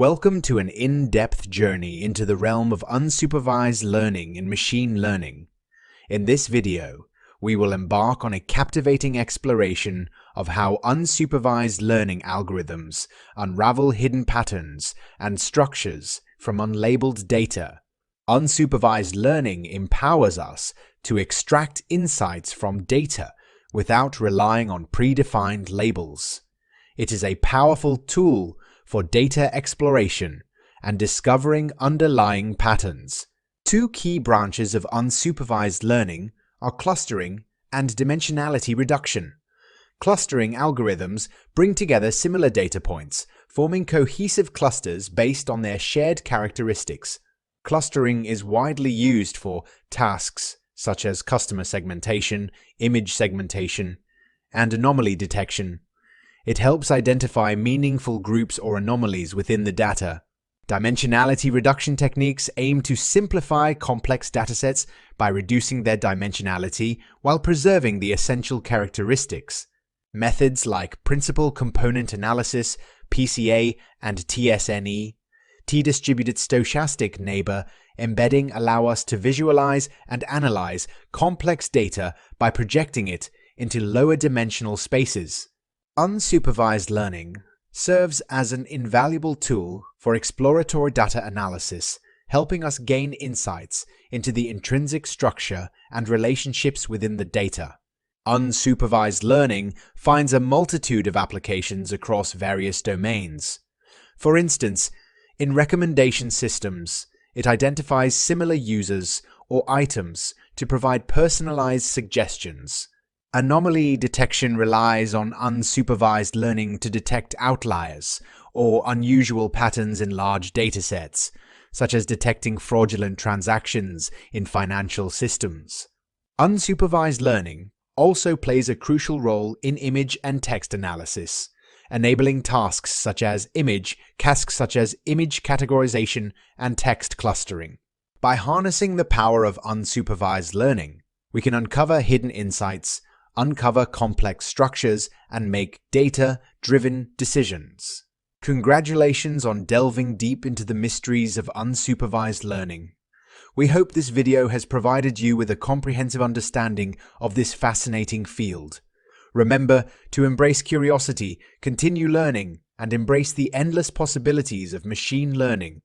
Welcome to an in-depth journey into the realm of unsupervised learning in machine learning. In this video, we will embark on a captivating exploration of how unsupervised learning algorithms unravel hidden patterns and structures from unlabeled data. Unsupervised learning empowers us to extract insights from data without relying on predefined labels. It is a powerful tool for data exploration and discovering underlying patterns. Two key branches of unsupervised learning are clustering and dimensionality reduction. Clustering algorithms bring together similar data points, forming cohesive clusters based on their shared characteristics. Clustering is widely used for tasks such as customer segmentation, image segmentation, and anomaly detection. It helps identify meaningful groups or anomalies within the data. Dimensionality reduction techniques aim to simplify complex datasets by reducing their dimensionality while preserving the essential characteristics. Methods like principal component analysis, PCA, and TSNE, T-distributed stochastic neighbor embedding allow us to visualize and analyze complex data by projecting it into lower dimensional spaces. Unsupervised learning serves as an invaluable tool for exploratory data analysis, helping us gain insights into the intrinsic structure and relationships within the data. Unsupervised learning finds a multitude of applications across various domains. For instance, in recommendation systems, it identifies similar users or items to provide personalized suggestions. Anomaly detection relies on unsupervised learning to detect outliers or unusual patterns in large datasets, such as detecting fraudulent transactions in financial systems. Unsupervised learning also plays a crucial role in image and text analysis, enabling tasks such as image categorization and text clustering. By harnessing the power of unsupervised learning, we can uncover hidden insights, uncover complex structures, and make data-driven decisions. Congratulations on delving deep into the mysteries of unsupervised learning. We hope this video has provided you with a comprehensive understanding of this fascinating field. Remember to embrace curiosity, continue learning, and embrace the endless possibilities of machine learning.